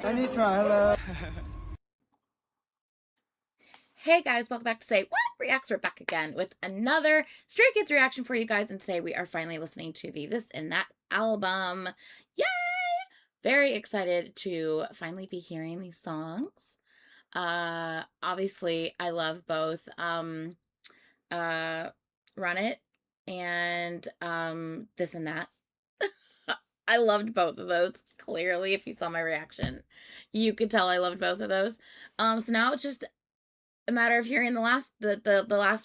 Anitra, hello. Hey guys, welcome back to Say What Reacts. We're back again with another Stray Kids reaction for you guys, and today we are finally listening to the This and That album. Yay! Very excited to finally be hearing these songs. Obviously I love both Run It and This and That. I loved both of those. Clearly, if you saw my reaction, you could tell I loved both of those. So now it's just a matter of hearing the last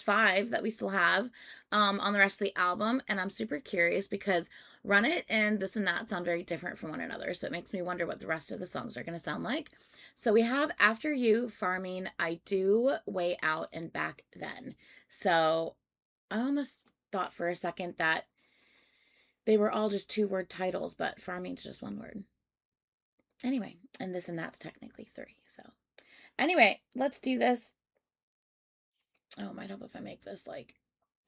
five that we still have on the rest of the album, and I'm super curious because Run It and This and That sound very different from one another, so it makes me wonder what the rest of the songs are going to sound like. So we have After You, Farming, I Do, Way Out, and Back Then. So I almost thought for a second that they were all just 2-word titles, but Farming's just 1 word. Anyway, and This and That's technically 3, so anyway, let's do this. Oh, it might help if I make this like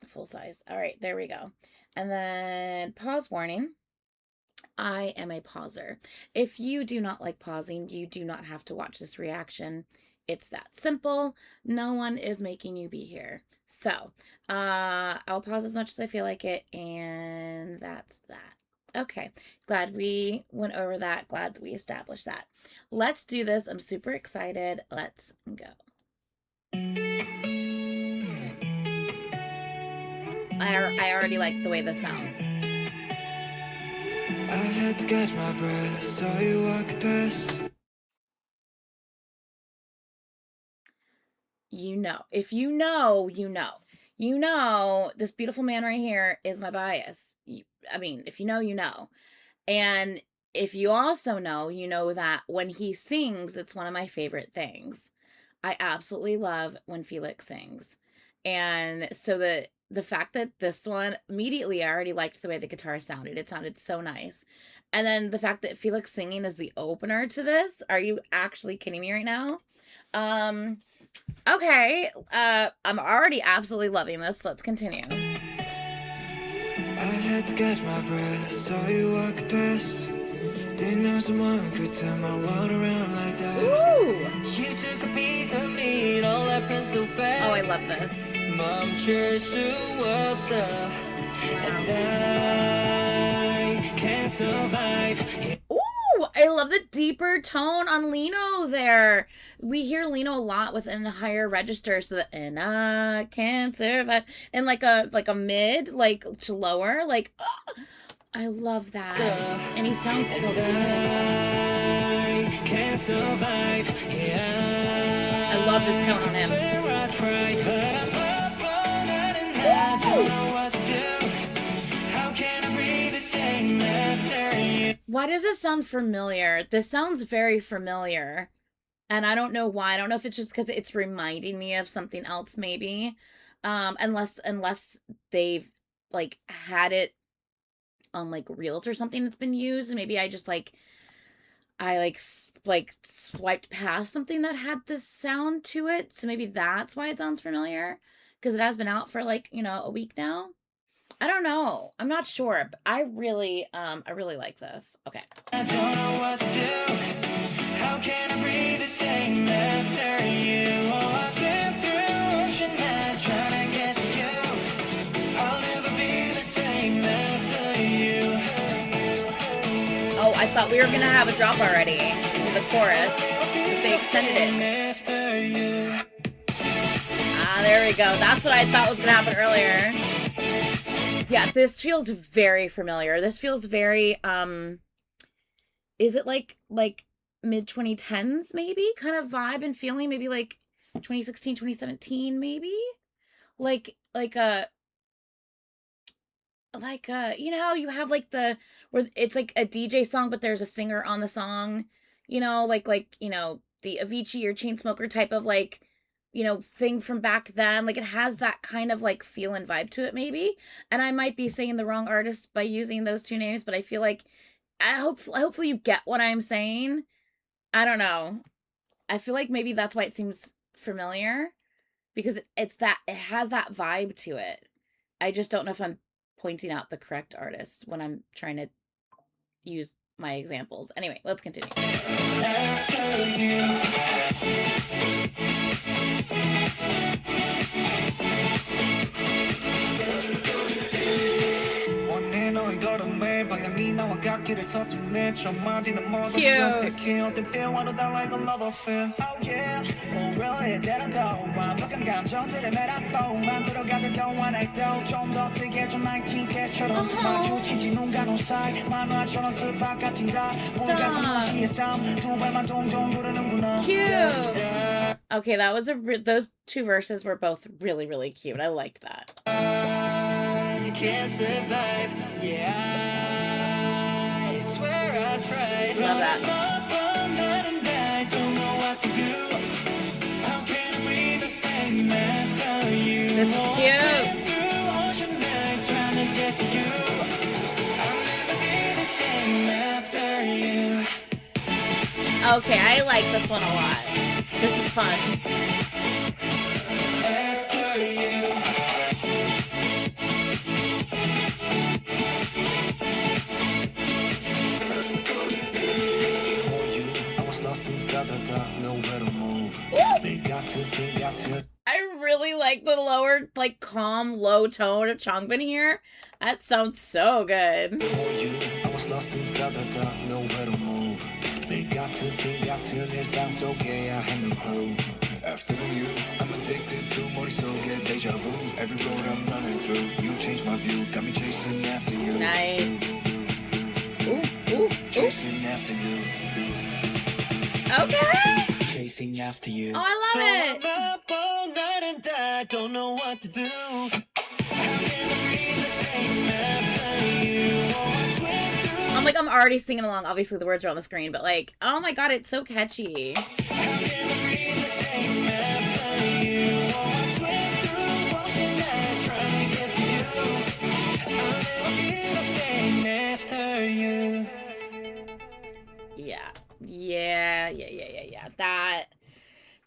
full size. All right, there we go. And then pause warning. I am a pauser. If you do not like pausing, you do not have to watch this reaction. It's that simple. No one is making you be here. So, I'll pause as much as I feel like it, and that's that. Okay, glad we went over that. Glad we established that. Let's do this. I'm super excited. Let's go. I already like the way this sounds. I had to catch my breath, saw you walk past. You know, if you know, you know. You know, this beautiful man right here is my bias. I mean, if you know, you know. And if you also know, you know that when he sings, it's one of my favorite things. I absolutely love when Felix sings. And so the fact that this one, immediately I already liked the way the guitar sounded. It sounded so nice. And then the fact that Felix singing is the opener to this, are you actually kidding me right now? Okay, I'm already absolutely loving this. Let's continue. I had to catch my breath, saw you walk past. Didn't know someone could turn my world around like that. Ooh! You took a piece of me and all that happened so fast. Oh, I love this. Mom chased you up, sir, and I can't survive. Ooh, I love the deeper tone on Lino there. We hear Lino a lot within a higher register, so that and I can't survive, and like a mid, like to lower, like oh, I love that. And he sounds so good. I can't survive. Yeah, I love this tone on him. Why does this sound familiar? This sounds very familiar. And I don't know why. I don't know if it's just because it's reminding me of something else, maybe. Unless they've like had it on like reels or something that's been used, and maybe I just like swiped past something that had this sound to it, so maybe that's why it sounds familiar, because it has been out for like, you know, a week now. I don't know, I'm not sure, but I really like this. Okay, I don't know what to do. How can I breathe the same after you? Oh, I swim through ocean eyes trying to get to you. I'll never be the same after you. oh, I thought we were gonna have a drop already to the chorus, but they extended it. Ah, there we go. That's what I thought was gonna happen earlier. Yeah, this feels very familiar. This feels very, is it like mid 2010s maybe kind of vibe and feeling, maybe like 2016, 2017 maybe? Like you know, you have like the where it's like a DJ song but there's a singer on the song, you know, like you know, the Avicii or Chainsmoker type of like, you know, thing from back then. Like it has that kind of like feel and vibe to it maybe. And I might be saying the wrong artist by using those two names, but I feel like hopefully you get what I'm saying. I don't know. I feel like maybe that's why it seems familiar, because it has that vibe to it. I just don't know if I'm pointing out the correct artist when I'm trying to use my examples. Anyway, let's continue. After you. 원해 너의 걸음에 방향이 나와 갓길을 서툴래 저 마디는 모두 수색해 어떤 대화로 달라 이건 love affair Oh yeah 오로에 데려다 완벽한 감정들의 메라보 만들어가자 영원할도 좀더 뜨게 좀 나이팅게처럼 마주치지 눈 가는 사이 만화처럼 스팟 같은 다 온갖 무지의 삶 두 발만 동동 구르는구나 Cute. Okay, that was those two verses were both really, really cute. I liked that. I can't survive. Yeah, I swear I tried. Love that. I don't know what to do. How can I breathe the same after you? This is cute. Through ocean nights trying to get to you. I'll never be the same after you. Okay, I like this one a lot. This is fun. After you. I really like the lower, like, calm, low tone of Changbin here. That sounds so good. For you, I was lost inside the dark, nowhere to move. 내가 같은 일상 속에 I had no clue. After you, I'm addicted to 머릿속에 deja vu. Every road I'm running through, you changed my view, got me chasing after you. Nice. Ooh. Chasing after you. Okay. Chasing after you. Oh, I love it. So I'm up all night and I don't know what to do. How can I breathe the same after you? Oh, I swear through. I'm like, I'm already singing along. Obviously, the words are on the screen, but like, oh my god, it's so catchy. How can I breathe the same after you? Oh, I swear through ocean eyes trying to get to you. I'll never be the same after you. Yeah.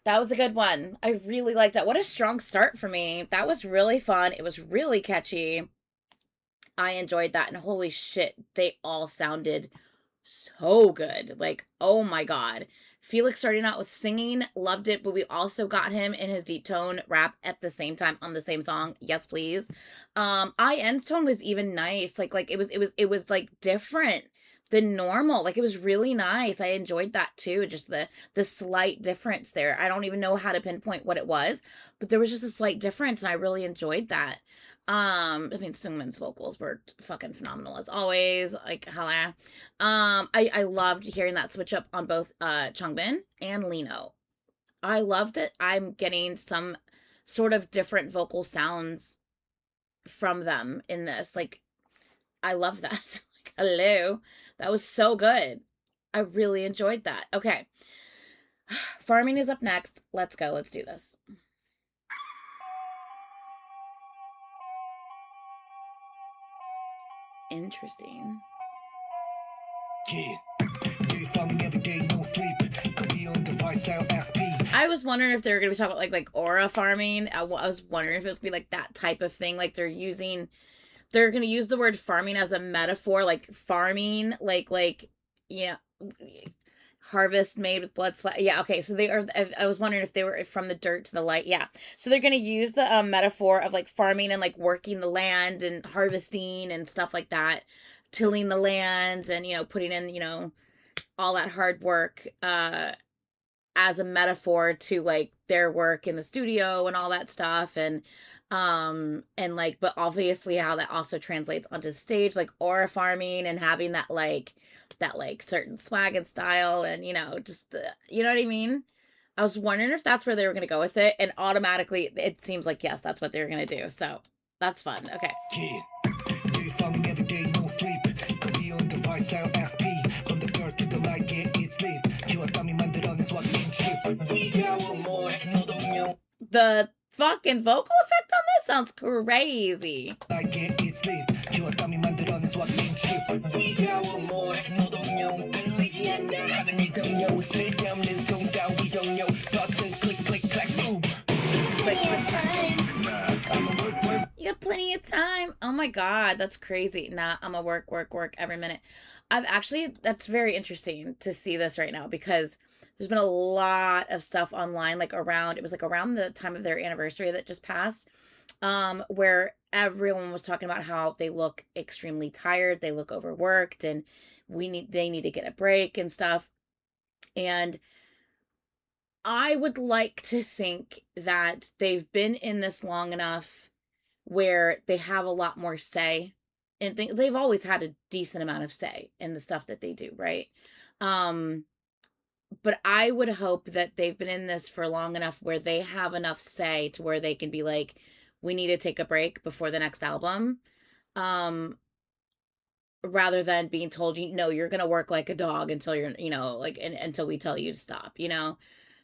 That was a good one. I really liked that. What a strong start for me. That was really fun. It was really catchy. I enjoyed that. And holy shit, they all sounded so good. Like, oh my god. Felix starting out with singing, loved it, but we also got him in his deep tone rap at the same time on the same song. Yes, please. IN's tone was even nice. Like it was like different than normal. Like, it was really nice. I enjoyed that too. Just the slight difference there. I don't even know how to pinpoint what it was, but there was just a slight difference, and I really enjoyed that. I mean, Sungmin's vocals were fucking phenomenal as always. Like, hella. I loved hearing that switch up on both Changbin and Lino. I love that I'm getting some sort of different vocal sounds from them in this. Like, I love that. Like, hello. That was so good. I really enjoyed that. Okay. Farming is up next. Let's go. Let's do this. Interesting. I was wondering if they were going to be talking about like aura farming. I was wondering if it was going to be like that type of thing. Like they're going to use the word farming as a metaphor, like farming, like, yeah, harvest made with blood, sweat. Yeah, okay, so they are, I was wondering if they were from the dirt to the light. Yeah, so they're going to use the metaphor of like farming and like working the land and harvesting and stuff like that, tilling the land and, putting in, all that hard work as a metaphor to like their work in the studio and all that stuff. And like, but obviously how that also translates onto the stage, like aura farming and having that certain swag and style and, just, you know what I mean? I was wondering if that's where they were going to go with it. And automatically it seems like, yes, that's what they're going to do. So that's fun. Okay. The fucking vocal effect on this sounds crazy. You got plenty of time. Oh my god, that's crazy. Nah, I'm gonna work every minute. that's very interesting to see this right now because there's been a lot of stuff online, like it was like around the time of their anniversary that just passed, where everyone was talking about how they look extremely tired, they look overworked, and they need to get a break and stuff. And I would like to think that they've been in this long enough where they have a lot more say, and they've always had a decent amount of say in the stuff that they do, right? Um, but I would hope that they've been in this for long enough where they have enough say to where they can be like, we need to take a break before the next album. Um, rather than being told, you're going to work like a dog until you're, like, until we tell you to stop.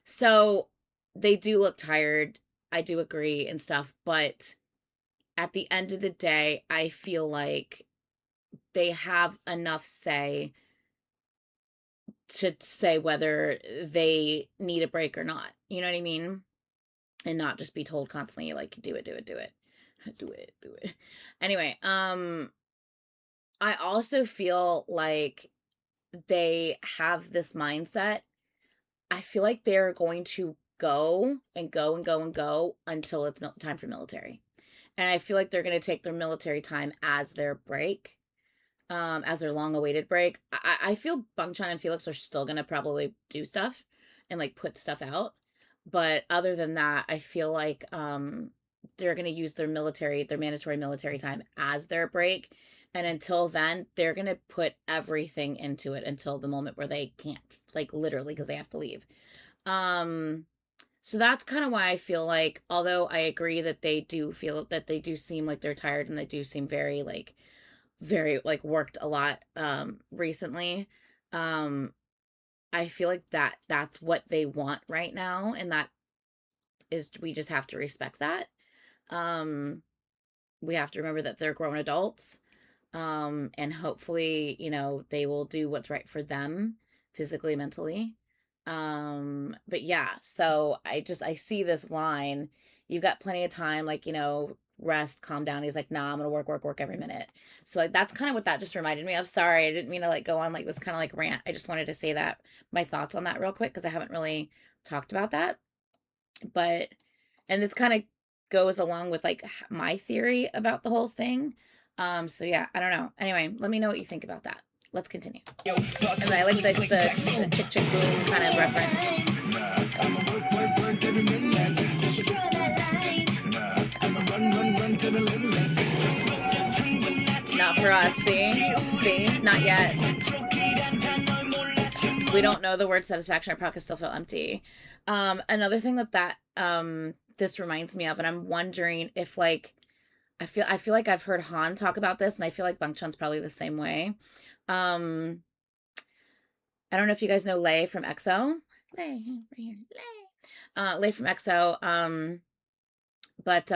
So they do look tired. I do agree and stuff, but at the end of the day, I feel like they have enough say to say whether they need a break or not. You know what I mean? And not just be told constantly, like, do it, do it, do it. Do it, do it. Anyway, I also feel like they have this mindset. I feel like they're going to go and go and go and go until it's time for military. And I feel like they're going to take their military time as their break, as their long awaited break. I feel Bangchan and Felix are still going to probably do stuff and like put stuff out. But other than that, I feel like they're going to use their mandatory military time as their break. And until then, they're going to put everything into it until the moment where they can't, like literally, because they have to leave. Um, so that's kind of why I feel like, although I agree that they do seem like they're tired and they do seem very like worked a lot recently. Um, I feel like that's what they want right now, and that is we just have to respect that. Um, we have to remember that they're grown adults. And hopefully, they will do what's right for them physically, mentally. But yeah, so I see this line. You've got plenty of time, like, rest, calm down. He's like, nah, I'm gonna work, work, work every minute. So like that's kind of what that just reminded me of. Sorry, I didn't mean to like go on like this kind of like rant. I just wanted to say that my thoughts on that real quick because I haven't really talked about that. But and this kind of goes along with like my theory about the whole thing. So yeah, I don't know. Anyway, let me know what you think about that. Let's continue. And I like the chick chick boom kind of reference. Not for us, see, not yet. We don't know the word satisfaction. Our pockets still feel empty. Another thing that this reminds me of, and I'm wondering if like I feel like I've heard Han talk about this, and I feel like Bangchan's probably the same way. Um, I don't know if you guys know Lay from EXO. Lay, right here, Lay. Lay from EXO. But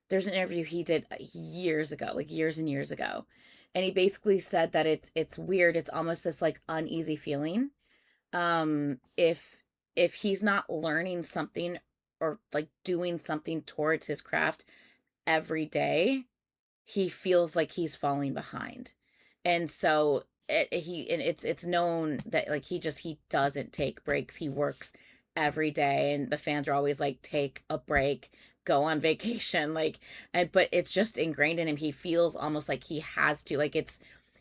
there's an interview he did years ago, like years and years ago, and he basically said that it's weird. It's almost this like uneasy feeling. If he's not learning something or like doing something towards his craft every day, he feels like he's falling behind. And so it's known that like he doesn't take breaks. He works every day, and the fans are always like, take a break, go on vacation, like, and but it's just ingrained in him. He feels almost like he has to, like,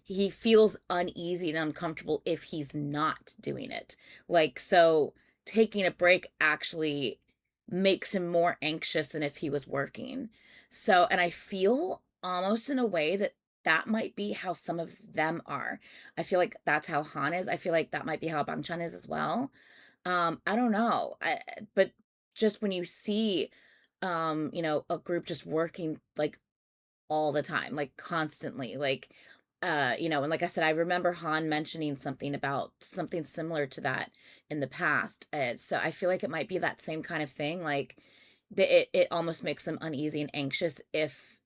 he feels uneasy and uncomfortable if he's not doing it. Like, so taking a break actually makes him more anxious than if he was working. So, and I feel almost in a way that that might be how some of them are. I feel like that's how Han is. I feel like that might be how Bangchan is as well. I don't know. But just when you see, a group just working like all the time, like constantly, like, and like I said, I remember Han mentioning something about something similar to that in the past. So I feel like it might be that same kind of thing. Like, it almost makes them uneasy and anxious if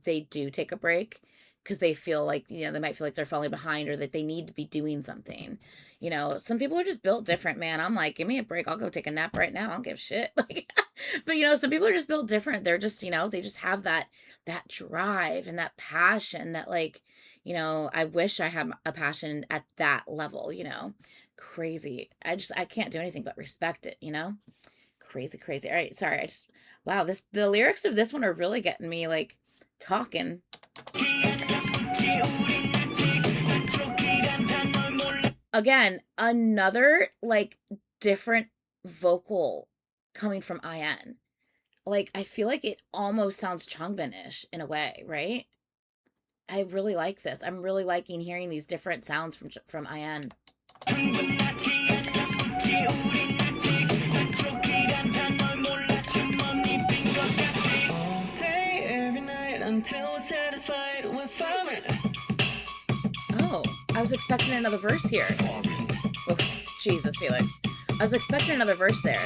they do take a break because they feel like, they might feel like they're falling behind or that they need to be doing something. Some people are just built different, man. I'm like, give me a break. I'll go take a nap right now. I don't give a shit. Like, but some people are just built different. They're just, they just have that drive and that passion that, like, You know, I wish I had a passion at that level, you know. Crazy. I can't do anything but respect it, you know? Crazy, crazy. All right, sorry. Wow, the lyrics of this one are really getting me like talking. Again, another like different vocal coming from IN. Like I feel like it almost sounds Changbin-ish in a way, right? I really like this. I'm really liking hearing these different sounds from IN. Oh, I was expecting another verse here. Oh, Jesus, Felix. I was expecting another verse there.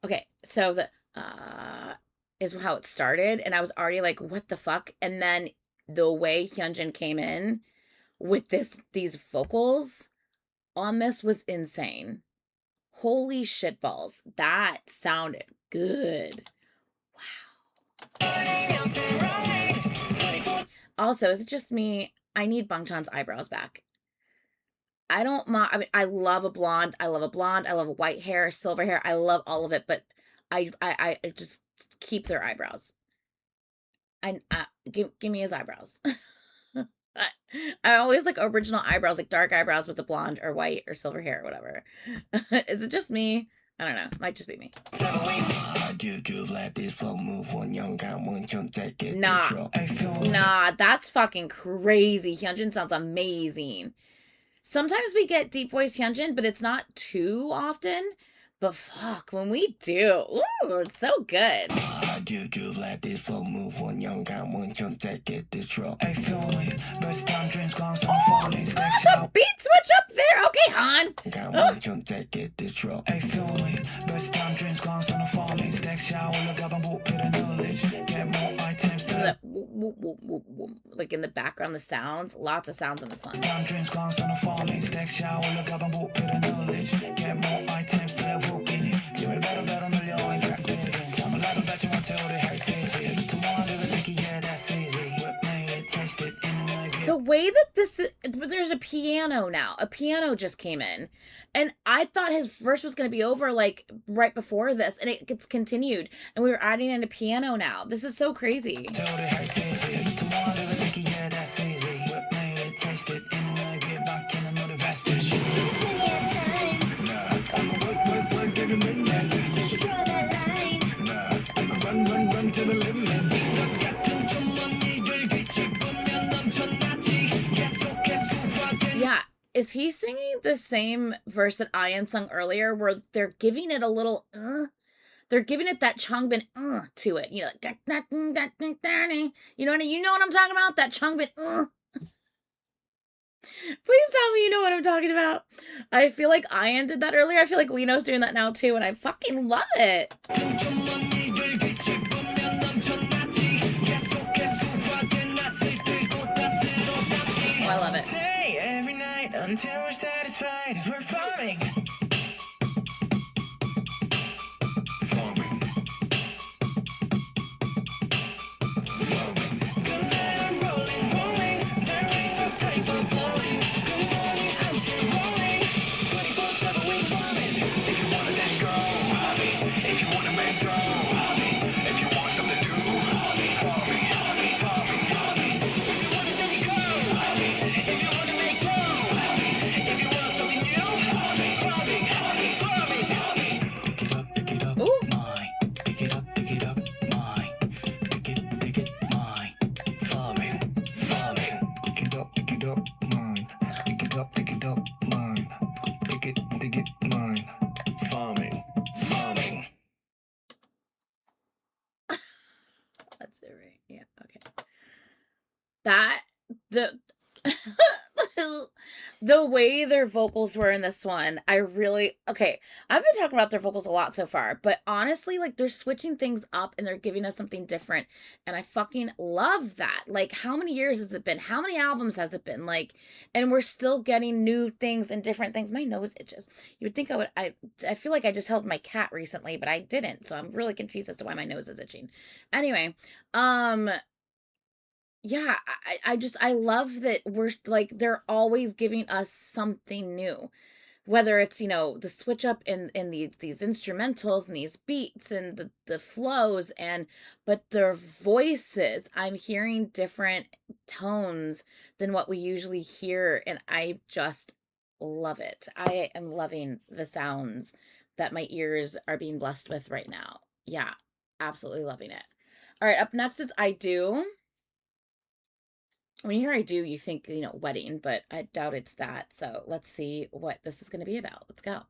Okay, so the is how it started, and I was already like, what the fuck? And then the way Hyunjin came in with these vocals on this was insane. Holy shitballs. That sounded good. Wow. Also, is it just me? I need Bangchan's eyebrows back. I don't mind. I mean, I love a blonde. I love a blonde. I love a white hair, silver hair. I love all of it, but I just keep their eyebrows. Give me his eyebrows. I, I always like original eyebrows, like dark eyebrows with the blonde or white or silver hair or whatever. Is it just me? I don't know. Might just be me. Nah, that's fucking crazy. Hyunjin sounds amazing. Sometimes we get deep voice Hyunjin, but it's not too often. But fuck, when we do, ooh, it's so good. Oh, the beat switch up there. Okay, Han. Like in the background, the sounds, lots of sounds in this one. The way that there's a piano now. A piano just came in. And I thought his verse was going to be over like right before this. And it gets continued. And we were adding in a piano now. This is so crazy. Yeah. Is he singing the same verse that Ian sung earlier where they're giving it a little they're giving it that Changbin to it. You know, like, you know what I'm talking about? That Changbin Please tell me you know what I'm talking about. I feel like Ian did that earlier. I feel like Lino's doing that now too, and I fucking love it. Oh, I love it. Every night until we're satisfied, we're farming. That's it, right? Yeah, okay. That the The way their vocals were in this one, I really okay. I've been talking about their vocals a lot so far, but honestly, like they're switching things up and they're giving us something different, and I fucking love that. Like, how many years has it been? How many albums has it been? Like, and we're still getting new things and different things. My nose itches. You would think I would. I feel like I just held my cat recently, but I didn't, so I'm really confused as to why my nose is itching. Anyway, um yeah, I love that we're like they're always giving us something new. Whether it's, the switch up in these instrumentals and these beats and the flows and but their voices, I'm hearing different tones than what we usually hear, and I just love it. I am loving the sounds that my ears are being blessed with right now. Yeah, absolutely loving it. All right, up next is I Do. When you hear I Do, you think, wedding, but I doubt it's that. So let's see what this is going to be about. Let's go.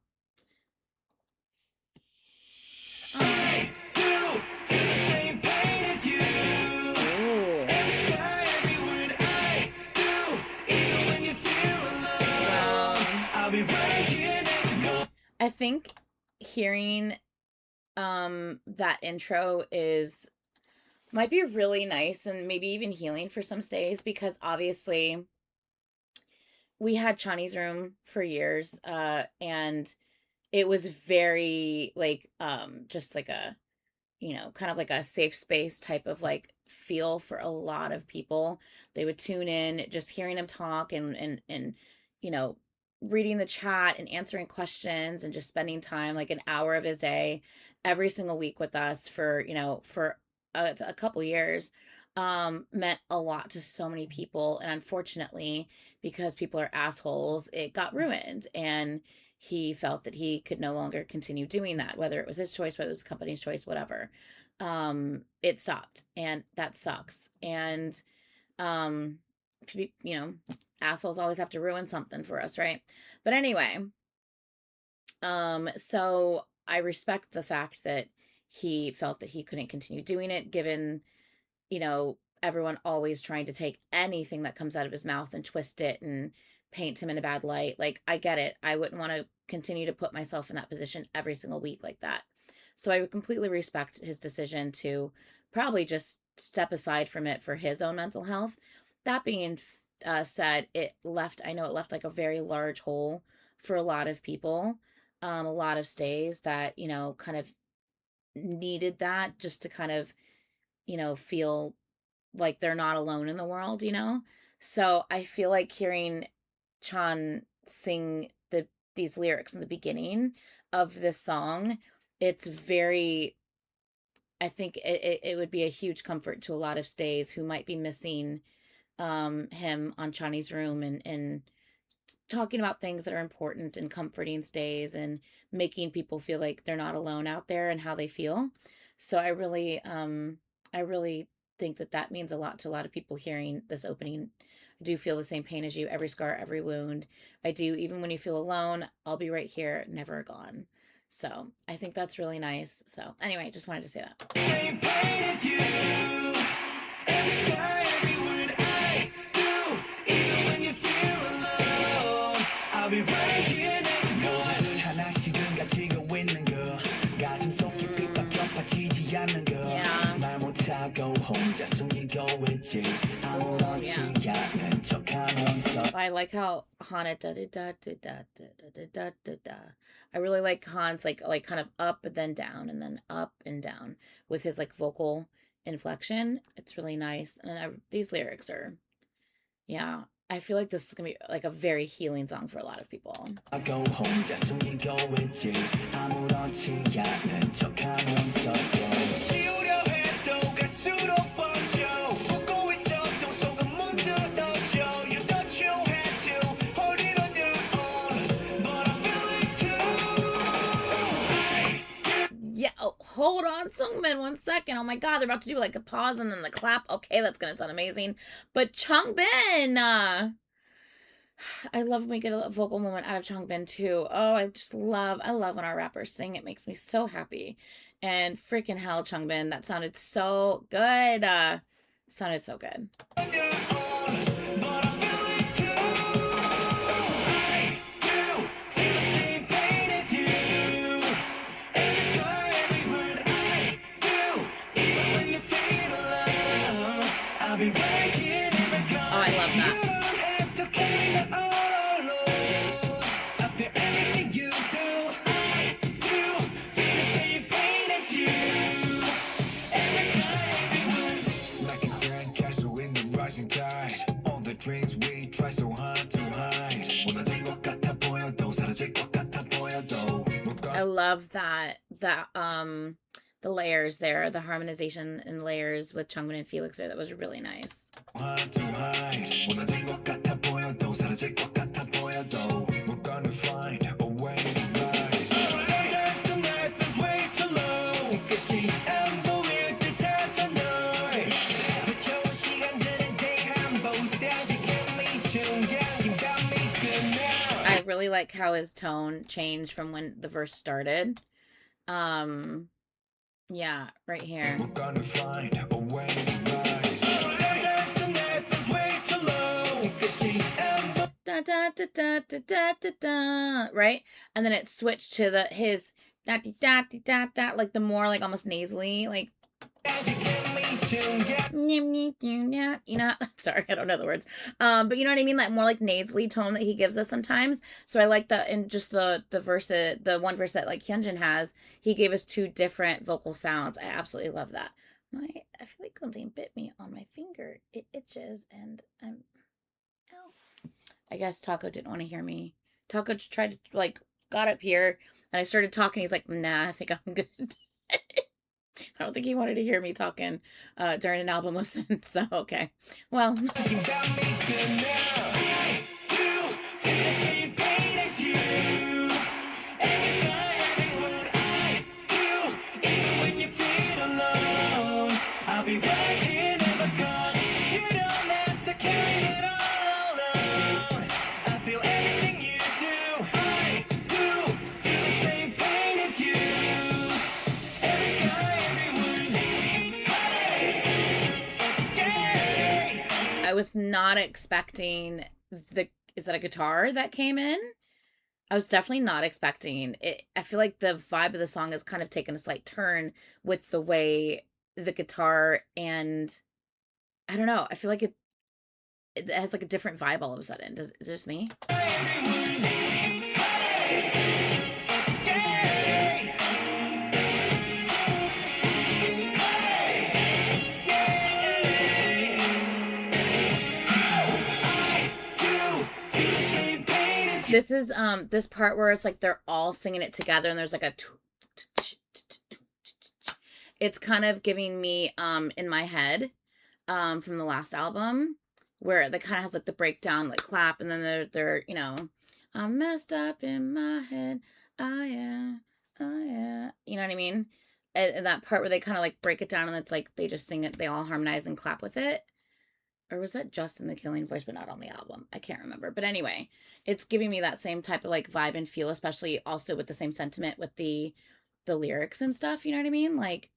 I do feel the same pain as you. Ooh. Every sky, every word I do, even when you feel alone, I'll be right here, never go. I think hearing that intro is might be really nice and maybe even healing for some stays, because obviously we had Chani's room for years, and it was very like just like a kind of like a safe space type of like feel for a lot of people. They would tune in, just hearing him talk and you know, reading the chat and answering questions and just spending time like an hour of his day every single week with us for, for a couple years meant a lot to so many people. And unfortunately, because people are assholes, it got ruined, and he felt that he could no longer continue doing that, whether it was his choice, whether it was the company's choice, whatever. It stopped, and that sucks. And um you know assholes always have to ruin something for us, right? But anyway, so I respect the fact that he felt that he couldn't continue doing it, given everyone always trying to take anything that comes out of his mouth and twist it and paint him in a bad light. Like, I get it. I wouldn't want to continue to put myself in that position every single week like that. So I would completely respect his decision to probably just step aside from it for his own mental health. That being said, I know it left like a very large hole for a lot of people, a lot of stays that, kind of needed that just to kind of, feel like they're not alone in the world. So I feel like hearing Chan sing these lyrics in the beginning of this song, it's very I think it would be a huge comfort to a lot of stays who might be missing him on Chani's room, and talking about things that are important and comforting stays and making people feel like they're not alone out there and how they feel. So I really think that that means a lot to a lot of people hearing this opening. I do feel the same pain as you, every scar, every wound. I do, even when you feel alone, I'll be right here, never gone. So I think that's really nice. So anyway, just wanted to say that. Same pain as you. Every sky, every word I do, even when you feel alone, I'll be right here, never going. 하나씩은 가지고 있는 거, 가슴 속 깊이 빠져빠지지 않는 거. Yeah. 말 못하고 혼자 숨기고 있지. 아무렇지 않은 척하면서. I like how Han da da da da da da da da da da. I really like Han's like kind of up and then down and then up and down with his like vocal inflection. It's really nice. And these lyrics are, yeah. I feel like this is gonna be like a very healing song for a lot of people. 하고 혼자 숨기고 있지. 아무렇지 않은 척하면서. 지우려 해도 갈수록 번져. 웃고 있어도 속은 문득 떠져. You thought you had to hold it on your own, but I feel it too. Yeah, oh, hold on, Sungmin, 1 second. Oh my god, they're about to do like a pause and then the clap. Okay, that's gonna sound amazing. But Changbin, I love when we get a vocal moment out of Changbin too. Oh, I love when our rappers sing. It makes me so happy. And freaking hell, Changbin, that sounded so good. Sounded so good. On your own, but I feel it too. I love the layers there, the harmonization and layers with Chungmin and Felix there. That was really nice. I really like how his tone changed from when the verse started. Um, yeah, right here. Da, da, da, da, da, da, da, da, right? And then it switched to his da da da da da, like the more like almost nasally, like you know, sorry, I don't know the words. But you know what I mean? That more like nasally tone that he gives us sometimes. So I like that in just the verse, the one verse that like Hyunjin has, he gave us two different vocal sounds. I absolutely love that. I feel like something bit me on my finger. It itches and I'm ow. I guess Taco didn't want to hear me. Taco tried to like got up here and I started talking. He's like, nah, I think I'm good. I don't think he wanted to hear me talking during an album listen. So okay, well. I'll be right here, never gone. You don't have to carry it all alone. I feel everything you do. I do feel the same pain as you. Every sky, every word. I was not expecting the. Is that a guitar that came in? I was definitely not expecting it. I feel like the vibe of the song has kind of taken a slight turn with the way the guitar and I don't know. I feel like it has like a different vibe all of a sudden. Is it just me? This is this part where it's like they're all singing it together and there's like a it's kind of giving me in my head from the last album where that kind of has like the breakdown like clap and then they're you know I'm messed up in my head. Oh yeah. Oh yeah. You know what I mean? And that part where they kind of like break it down and it's like they just sing it, they all harmonize and clap with it. Or was that just in the Killing Voice, but not on the album? I can't remember. But anyway, it's giving me that same type of like vibe and feel, especially also with the same sentiment with the lyrics and stuff. You know what I mean? Like.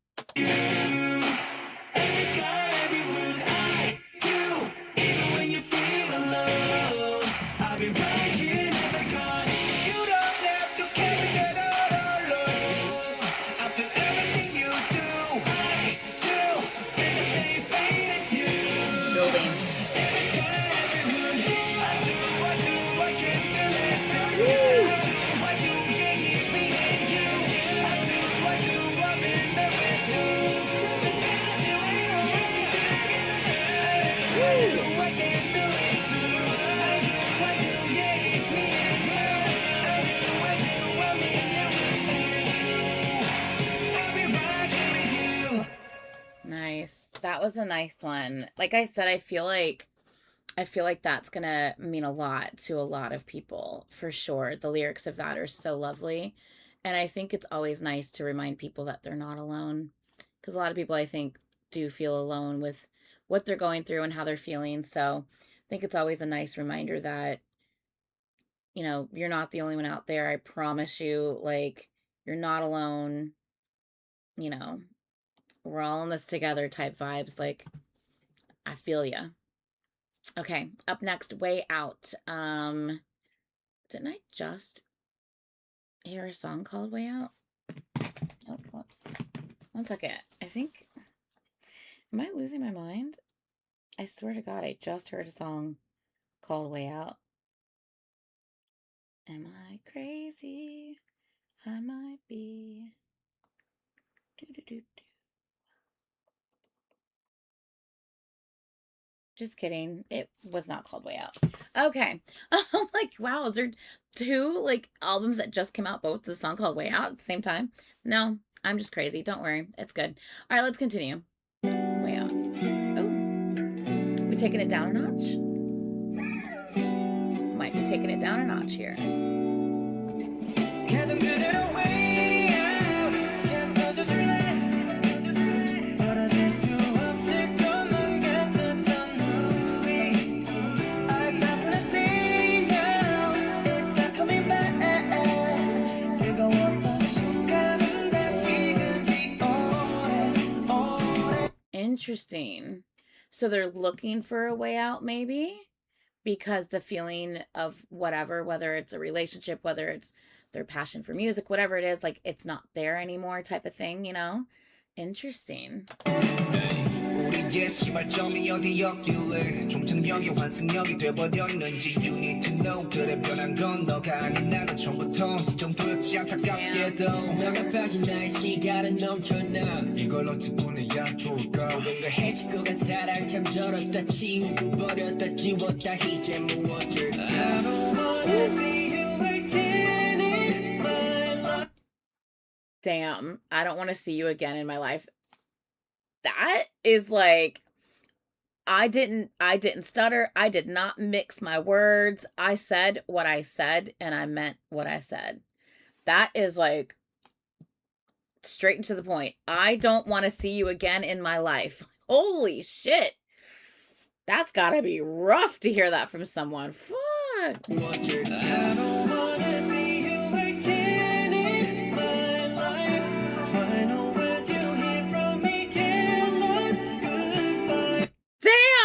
I'll be right here, never gone. You don't have to carry that all alone. I feel everything you do. I do feel the same pain as you. Building. I can't feel it. I do, yeah, it's me and you. I do, I'm in love with you. I can't feel it too. I do, yeah, it's me and you. I do, I'm in love with you. I'll be right here with you. Nice. That was a nice one. Like I said, I feel like that's gonna mean a lot to a lot of people for sure. The lyrics of that are so lovely. And I think it's always nice to remind people that they're not alone. Because a lot of people, I think, do feel alone with what they're going through and how they're feeling. So I think it's always a nice reminder that, you know, you're not the only one out there. I promise you, like, you're not alone. You know, we're all in this together type vibes. Like, I feel ya. Okay, up next, Way Out. Didn't I just hear a song called Way Out? Oh, whoops. One second. I think, am I losing my mind? I swear to God, I just heard a song called Way Out. Am I crazy? I might be. Do, do, do, do. Just kidding. It was not called Way Out. Okay. I'm like, wow, is there two like albums that just came out, both the song called Way Out at the same time? No, I'm just crazy. Don't worry. It's good. All right, let's continue. Way Out. Oh, we taking it down a notch? Might be taking it down a notch here. 가던 그대로 way out 그냥 꺼져줄래 벌어질 수 없을 것만 같았던 우리 I've nothing to say now It's not coming back 뜨거웠던 순간은 다시 가지 오래 Interesting. So they're looking for a way out, maybe? Because the feeling of whatever, whether it's a relationship, whether it's their passion for music, whatever it is, like it's not there anymore type of thing, you know? Interesting. 우리의 시발점이 어디였길래 종착역이 환승역이 돼버렸는지 You need to know 그래 변한 건 너가 아닌 나는 처음부터 이 정도였지 안타깝게도 너가 빠진 나의 시간은 넘쳐나 이걸 어찌 보내야 좋을까 모든 걸 해치고 간 사랑 참 더럽다 치우고 버렸다 지웠다 이제 무엇을 I don't wanna see you again in my life Damn, I don't want to see you again in my life. That is like, I didn't stutter. I did not mix my words. I said what I said and I meant what I said. That is like straight and to the point. I don't want to see you again in my life. Holy shit. That's gotta be rough to hear that from someone. Fuck. I don't wanna see you again in my life Final words you hear from me get lost goodbye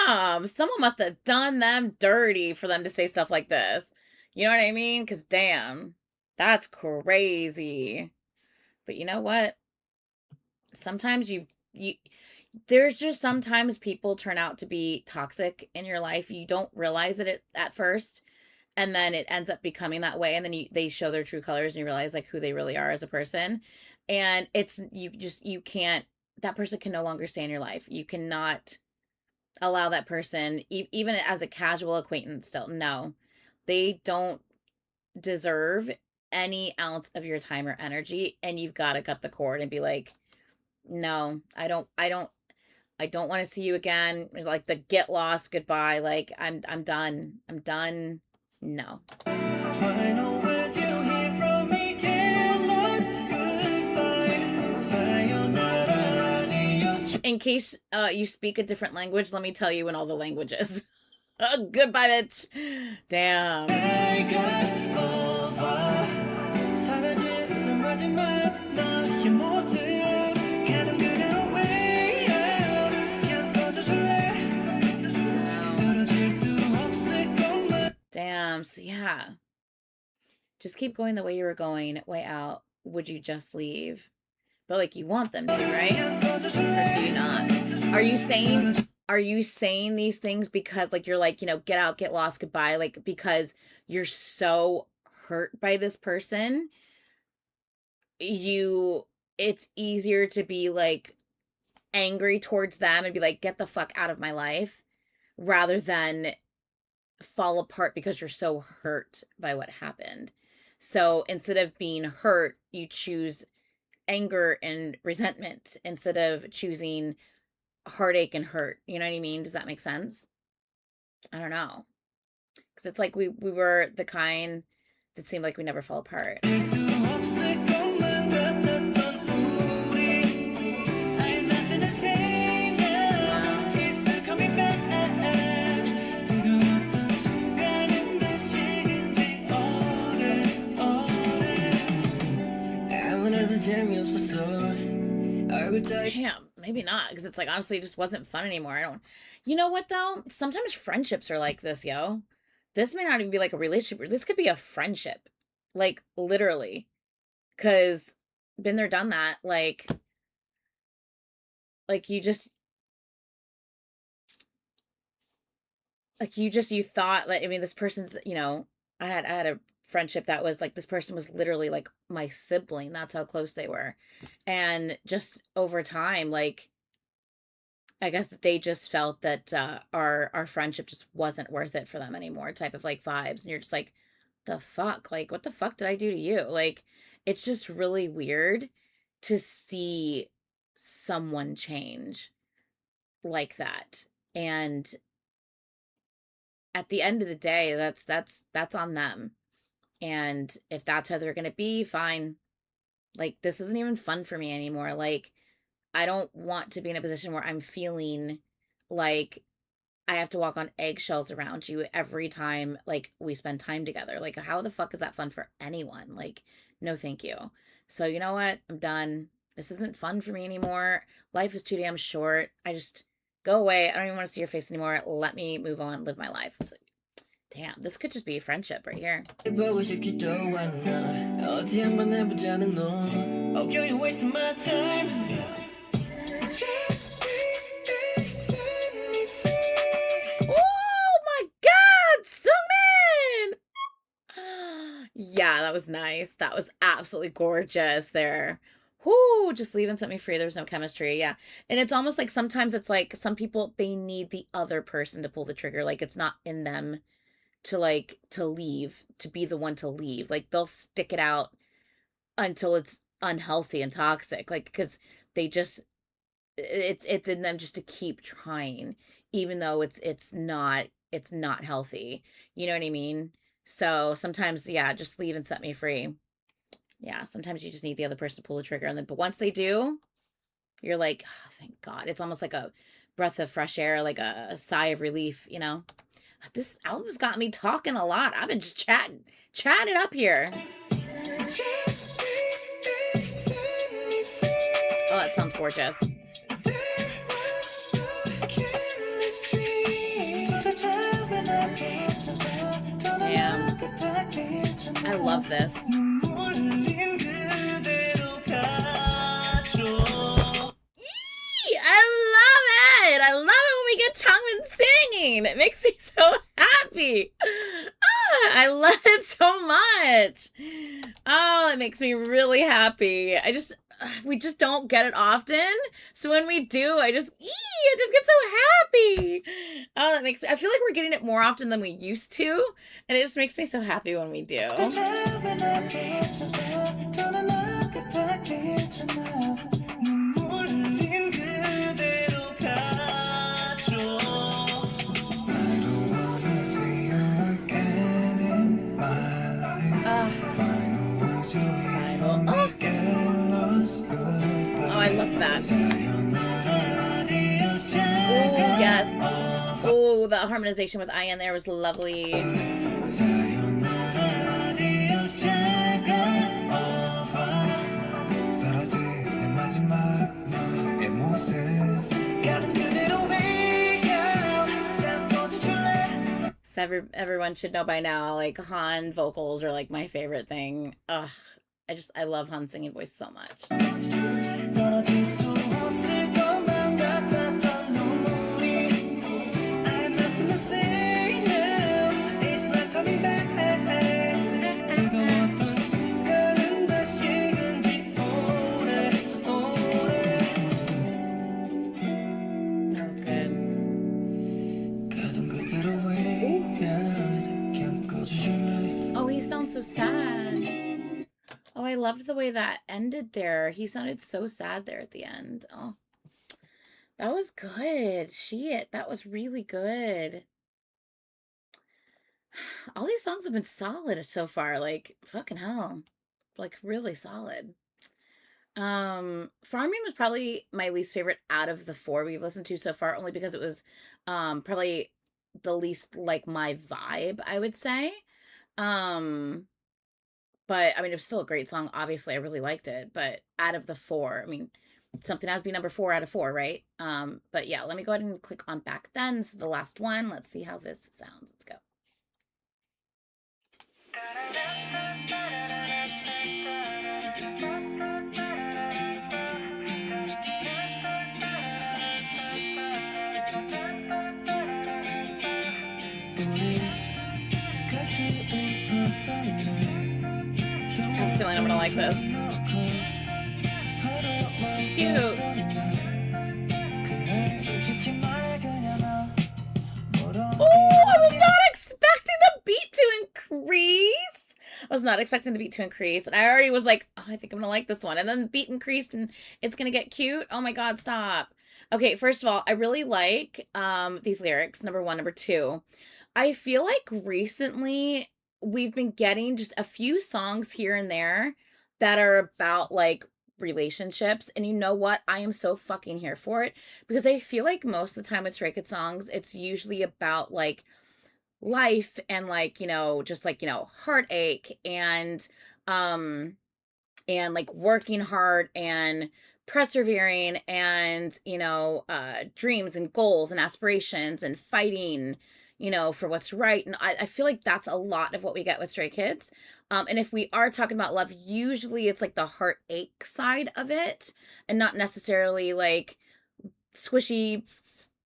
Damn, someone must have done them dirty for them to say stuff like this. You know what I mean? Because damn, that's crazy. But you know what? Sometimes you there's just sometimes people turn out to be toxic in your life. You don't realize it at first, and then it ends up becoming that way, and then they show their true colors and you realize like who they really are as a person. And it's you can't, that person can no longer stay in your life. You cannot allow that person, even as a casual acquaintance, still, no, they don't deserve any ounce of your time or energy, and you've got to cut the cord and be like, no, I don't want to see you again. Like the get lost goodbye. Like I'm done. I'm done. No. Final words you hear from me get lost goodbye sayonara adios In case you speak a different language, let me tell you in all the languages. Goodbye, bitch. Damn. 내가 over 사라지는 마지막 너의 모습 가던 그대로 way out 그냥 꺼져줄래 떨어질 수 없을 것만 Damn. So yeah. Just keep going the way you were going. Way out. Would you just leave? But like you want them to, right? Or do you not? Are you saying these things because like you're like, you know, get out, get lost, goodbye, like because you're so hurt by this person? It's easier to be like angry towards them and be like, get the fuck out of my life, rather than fall apart because you're so hurt by what happened. So instead of being hurt, you choose anger and resentment instead of choosing heartache and hurt. You know what I mean? Does that make sense? I don't know. Because it's like we were the kind that seemed like we never fell apart. 수 없을 것만 같았던 우리 I have nothing to say now It's not coming back 뜨거웠던 순간은 다시 그지 오래 아무래도 재미없었어 얼굴 따위 Damn, maybe not. Because it's like, honestly, it just wasn't fun anymore. I don't, you know what though? Sometimes friendships are like this, yo. This may not even be like a relationship. This could be a friendship. Like, literally. Because been there, done that. Like you just, you thought, like, I mean, this person's, you know, I had a friendship that was like, this person was literally like my sibling. That's how close they were. And just over time, like, I guess that they just felt that our friendship just wasn't worth it for them anymore, type of like vibes. And you're just like, the fuck? Like, what the fuck did I do to you? Like, it's just really weird to see someone change like that. And at the end of the day, that's on them. And if that's how they're gonna be, fine. Like, this isn't even fun for me anymore. Like, I don't want to be in a position where I'm feeling like I have to walk on eggshells around you every time, like, we spend time together. Like, how the fuck is that fun for anyone? Like, no, thank you. So, you know what? I'm done. This isn't fun for me anymore. Life is too damn short. I just go away. I don't even want to see your face anymore. Let me move on, live my life. It's like, damn, this could just be a friendship right here. 보고 싶지도 않아. 어디 한번 해보자는 너. Okay, you wasting my time. Just set me free. Oh my God, Sungmin! Yeah, that was nice. That was absolutely gorgeous there. Whoo, just leave and set me free. There's no chemistry. Yeah. And it's almost like sometimes it's like some people, they need the other person to pull the trigger. Like, it's not in them to like to leave, to be the one to leave. Like, they'll stick it out until it's unhealthy and toxic. Like, because they just it's in them just to keep trying, even though it's not healthy. You know what I mean? So sometimes, yeah, just leave and set me free. Yeah, sometimes you just need the other person to pull the trigger, and then but once they do, you're like, oh, thank God. It's almost like a breath of fresh air, like a sigh of relief, you know? This album's got me talking a lot. I've been just chatting it up here. Just set me free. Oh, that sounds gorgeous. Damn. I love this. I love it. I love it when we get Changmin singing. It makes me so happy. I love it so much. Oh, it makes me really happy. We just don't get it often. So when we do, I just get so happy. Oh, that makes I feel like we're getting it more often than we used to, and it just makes me so happy when we do. Final. Oh, I love that. Oh, yes. Oh, the harmonization with Ian there was lovely. Everyone should know by now, like, Han vocals are like my favorite thing. Ugh, I love Han's singing voice so much. That was good. Oh, he sounds so sad. Oh, I loved the way that ended there. He sounded so sad there at the end. Oh, that was good. Shit, that was really good. All these songs have been solid so far. Like, fucking hell. Like, really solid. Farming was probably my least favorite out of the four we've listened to so far, only because it was probably the least like my vibe, I would say. Um, but I mean, it was still a great song. Obviously, I really liked it. But out of the four, I mean, something has to be number 4 out of 4, right? But yeah, let me go ahead and click on back then. This is the last one. Let's see how this sounds. Let's go. I have a feeling I'm gonna like this. Cute. was not expecting the beat to increase, and I already was like, oh, I think I'm gonna like this one. And then the beat increased, and it's gonna get cute. Oh my God, stop. Okay, first of all, I really like these lyrics. Number one, number two. I feel like recently we've been getting just a few songs here and there that are about like relationships. And you know what? I am so fucking here for it because I feel like most of the time with Stray Kids songs, it's usually about like life and like, just like, heartache and like working hard and persevering and dreams and goals and aspirations and fighting for what's right. And I feel like that's a lot of what we get with Stray Kids. And if we are talking about love, usually it's like the heartache side of it and not necessarily like squishy,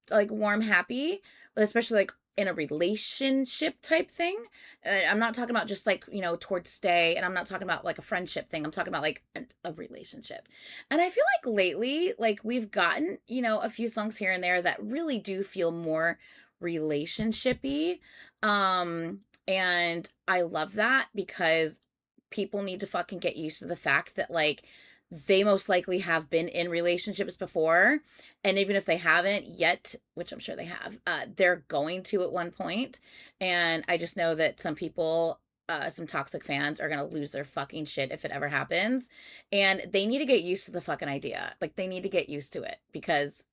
like warm, happy, especially like in a relationship type thing. I'm not talking about just like, towards stay, and I'm not talking about like a friendship thing. I'm talking about like a relationship. And I feel like lately, like we've gotten, a few songs here and there that really do feel more relationshipy. And I love that because people need to fucking get used to the fact that like they most likely have been in relationships before, and even if they haven't yet, which I'm sure they have, they're going to at one point. And I just know that some people, some toxic fans are gonna lose their fucking shit if it ever happens, and they need to get used to the fucking idea. Like they need to get used to it because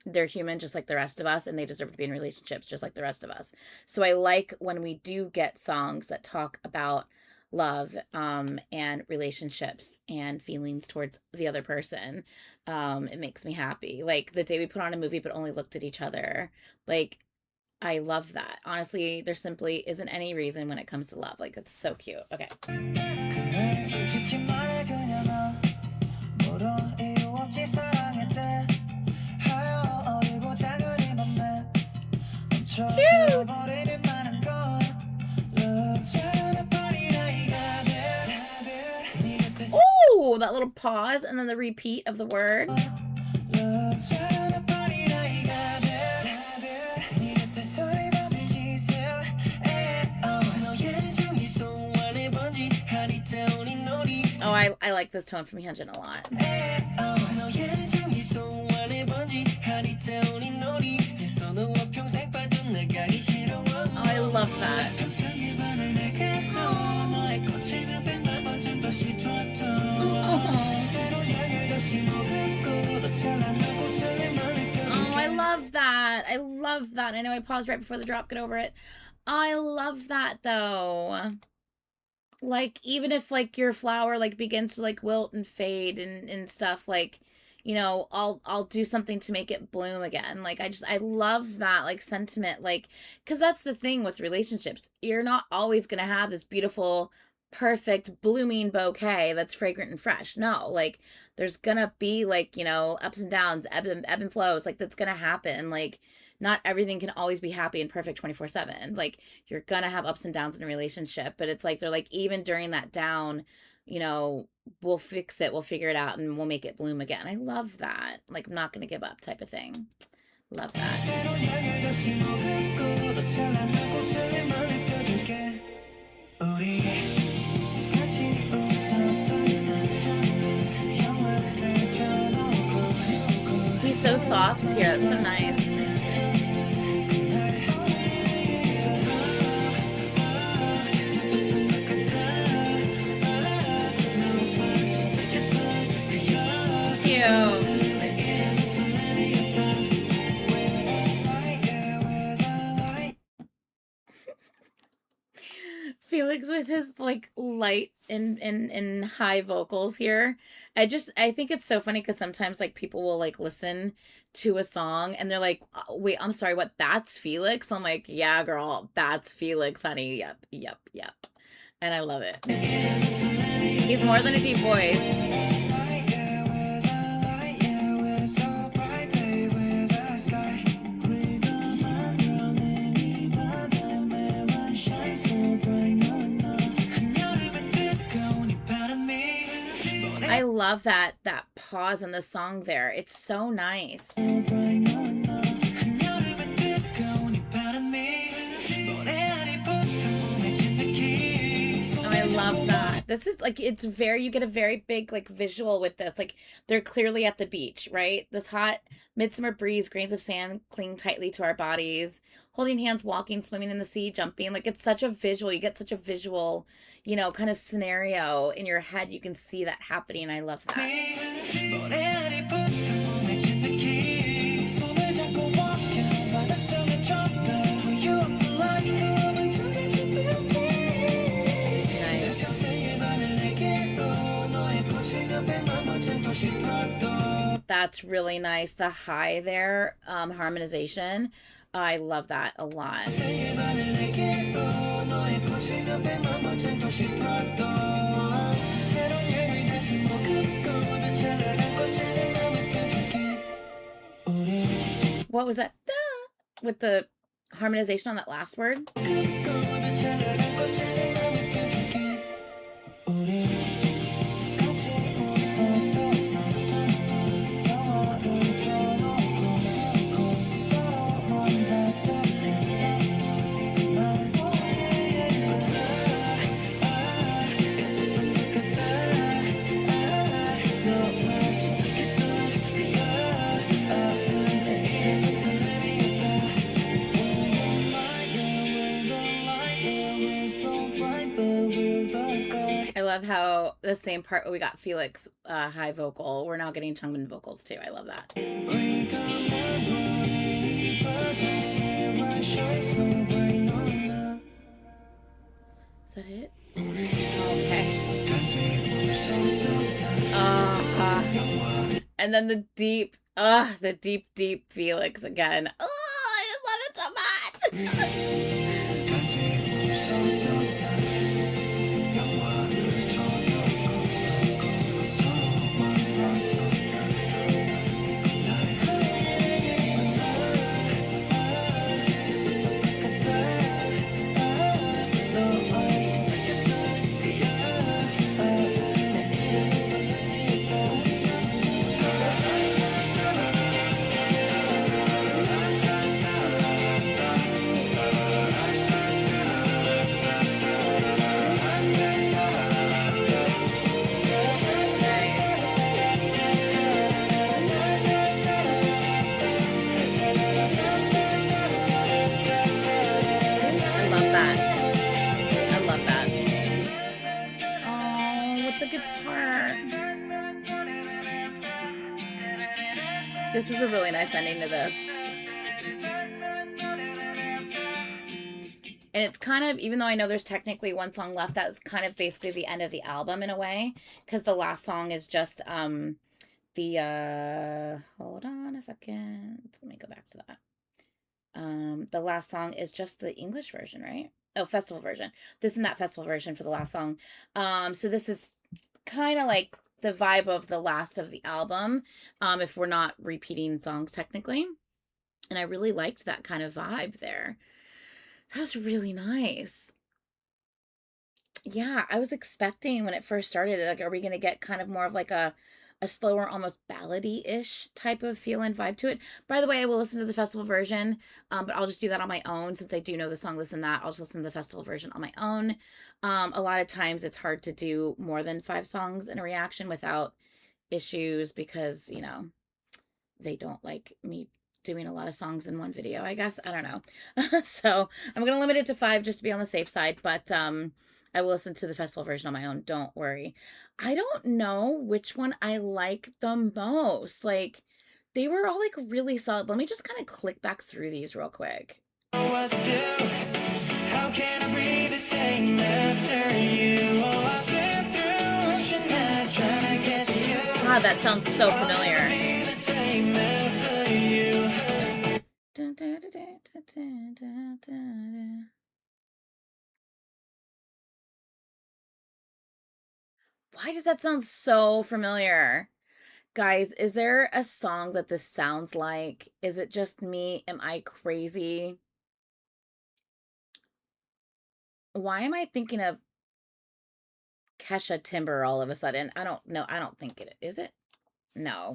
they're human just like the rest of us, and they deserve to be in relationships just like the rest of us. So I like when we do get songs that talk about love and relationships and feelings towards the other person. It makes me happy. Like the day we put on a movie but only looked at each other. Like I love that. Honestly, there simply isn't any reason when it comes to love. Like it's so cute. Okay. Cute. Oh, that little pause and then the repeat of the word. Oh, I like this tone from Hyunjin a lot. Oh, I love that. Oh, I love that. I love that. I know I paused right before the drop. Get over it. I love that though. Like even if like your flower like begins to like wilt and fade and stuff, like I'll do something to make it bloom again. Like I love that like sentiment, like because that's the thing with relationships. You're not always gonna have this beautiful perfect blooming bouquet that's fragrant and fresh. No, like there's gonna be like ups and downs, ebb and flows. Like that's gonna happen. Like not everything can always be happy and perfect 24/7. Like you're gonna have ups and downs in a relationship, but it's like they're like even during that down, we'll fix it, we'll figure it out, and we'll make it bloom again. I love that. Like I'm not gonna give up type of thing. Love that. He's so soft here. That's so nice. Cute. Felix with his like light and high vocals here. I think it's so funny because sometimes like people will like listen to a song and they're like, wait, I'm sorry, what? That's Felix? I'm like, yeah, girl, that's Felix, honey. Yep, yep, yep. And I love it. He's more than a deep voice. I love that pause in the song there. It's so nice. Oh, I love This is like, it's very, you get a very big like visual with this. Like they're clearly at the beach, right? This hot midsummer breeze, grains of sand cling tightly to our bodies, holding hands, walking, swimming in the sea, jumping. Like it's such a visual. You get such a visual, you know, kind of scenario in your head. You can see that happening. I love that. That's really nice. The high there, harmonization. I love that a lot. What was that? With the harmonization on that last word? I love how the same part we got Felix high vocal. We're now getting Chungmin vocals too. I love that. Is that it? Okay. And then the deep Felix again. Oh, I just love it so much. Guitar. This is a really nice ending to this. And it's kind of, even though I know there's technically one song left, that was kind of basically the end of the album in a way, because the last song is just hold on a second. Let me go back to that. The last song is just the English version, right? Oh, festival version. This and that festival version for the last song. So this is kind of like the vibe of the last of the album, if we're not repeating songs technically. And I really liked that kind of vibe there. That was really nice. Yeah, I was expecting when it first started, like, are we going to get kind of more of like a slower, almost ballady-ish type of feel and vibe to it. By the way, I will listen to the festival version, but I'll just do that on my own since I do know the song This and That. I'll just listen to the festival version on my own. A lot of times it's hard to do more than 5 songs in a reaction without issues because, you know, they don't like me doing a lot of songs in one video, I guess. I don't know. So I'm going to limit it to 5 just to be on the safe side, but I will listen to the festival version on my own. Don't worry. I don't know which one I like the most. Like, they were all like really solid. Let me just kind of click back through these real quick. What to do? How can I breathe the same after you? Oh, I slip through ocean mass trying to get to you. God, that sounds so familiar. Why does that sound so familiar? Guys, is there a song that this sounds like? Is it just me? Am I crazy? Why am I thinking of Kesha Timber all of a sudden? I don't know. I don't think it is. It? No.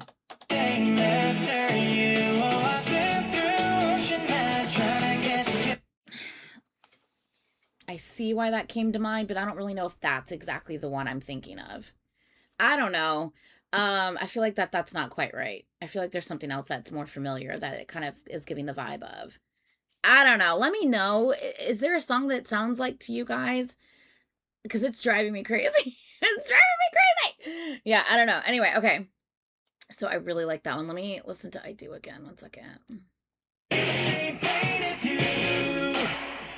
I see why that came to mind, but I don't really know if that's exactly the one I'm thinking of. I don't know. I feel like that's not quite right. I feel like there's something else that's more familiar that it kind of is giving the vibe of. I don't know. Let me know. Is there a song that sounds like to you guys? Because it's driving me crazy. It's driving me crazy. Yeah, I don't know. Anyway, okay. So I really like that one. Let me listen to I Do again. One second. Same pain as you.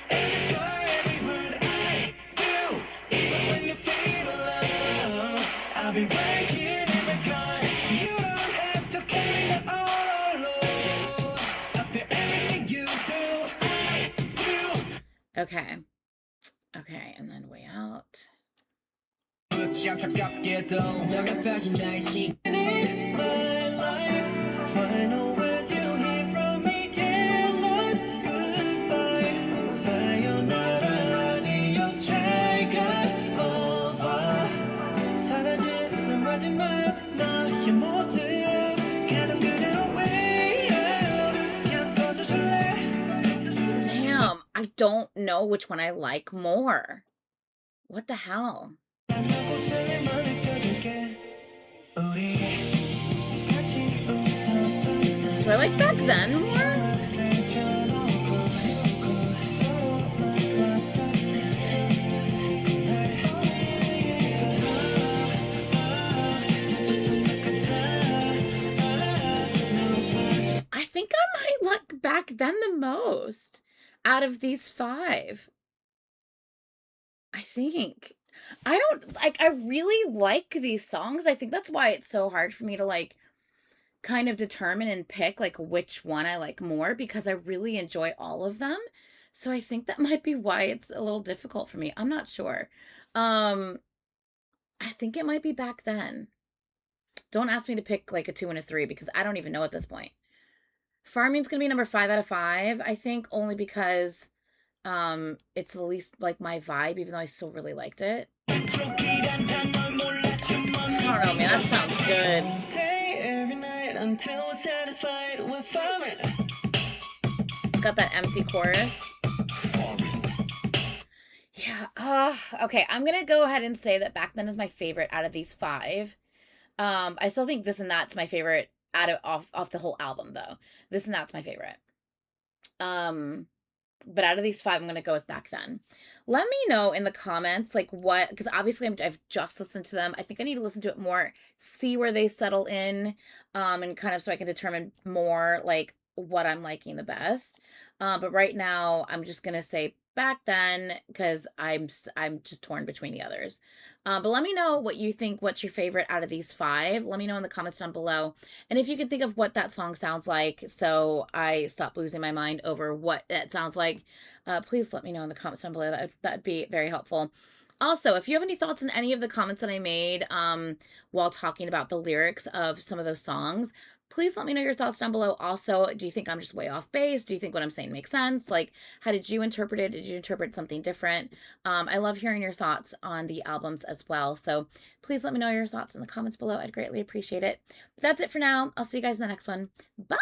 And it's for every word I do. Even when you feel alone, I'll be right here, never gone. You don't have to carry it all alone. I feel everything you do. I do. Okay. Okay, and then Way Out. 그렇지 안타깝게도 너가 빠진 나의 시간이 my life. Final words you hear from me get lost. Goodbye. Sayonara. Adios. 잘 가. Over. 사라지는 마지막 나의 모습. 가던 그대로 way out. 그냥 꺼져줄래? Damn, I don't know which one I like more. What the hell? Do I like Back Then more? I think I might like Back Then the most out of these 5. I think. I don't like, I really like these songs. I think that's why it's so hard for me to like kind of determine and pick like which one I like more, because I really enjoy all of them. So I think that might be why it's a little difficult for me. I'm not sure. I think it might be Back Then. Don't ask me to pick like a 2 and a 3 because I don't even know at this point. Farming's gonna be number 5 out of 5, I think, only because it's the least like my vibe, even though I still really liked it. I don't know, man. That sounds good. It's got that empty chorus. Yeah. Okay. I'm gonna go ahead and say that Back Then is my favorite out of these 5. I still think This and That's my favorite out of off the whole album, though. This and That's my favorite. But out of these 5, I'm gonna go with Back Then. Let me know in the comments like what, because obviously I've just listened to them. I think I need to listen to it more, see where they settle in, and kind of so I can determine more like what I'm liking the best. But right now I'm just gonna say Back Then because I'm just torn between the others. But let me know what you think. What's your favorite out of these 5? Let me know in the comments down below. And if you can think of what that song sounds like, so I stop losing my mind over what it sounds like, please let me know in the comments down below. That'd be very helpful. Also, if you have any thoughts on any of the comments that I made while talking about the lyrics of some of those songs, please let me know your thoughts down below. Also, do you think I'm just way off base? Do you think what I'm saying makes sense? Like, how did you interpret it? Did you interpret something different? I love hearing your thoughts on the albums as well. So please let me know your thoughts in the comments below. I'd greatly appreciate it. But that's it for now. I'll see you guys in the next one. Bye!